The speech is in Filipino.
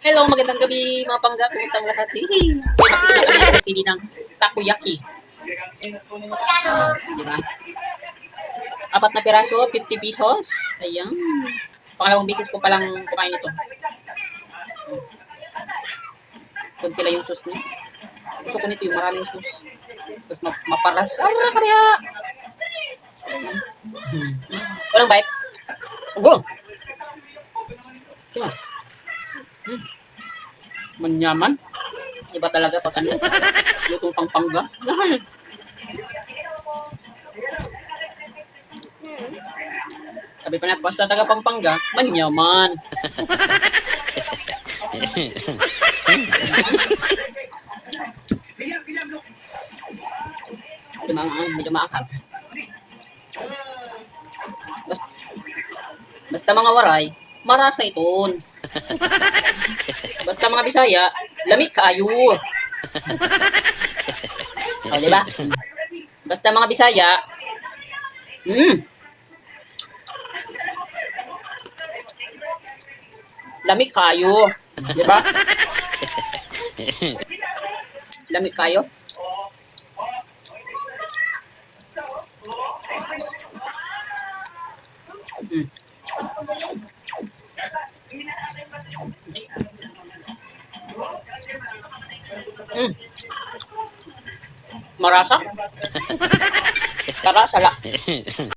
Hello, magandang gabi mga pangga. Kumusta ang lahat? Hihi. Kaya mag-isla kami ng pili ng takoyaki. Diba? 4 na piraso, 50 pesos. Ayan. Pangalawang bisis ko palang kumain ito. Kunti lang yung sauce niya. Gusto ko nito yung maraming sauce. Tapos maparas. Ara kaya! Walang bite. Go! Ito. Manyaman. Iba talaga pag ano. Lutong pangpangga. Sabi pa na, basta taga Pampanga, manyaman. Medyo maakal. Basta mga waray, marasa iton. Basta mga Bisaya, lamig kaayo. O, diba? Basta mga Bisaya, lamig kayo. Diba? Lamig kayo. Marasa? Tara, sala.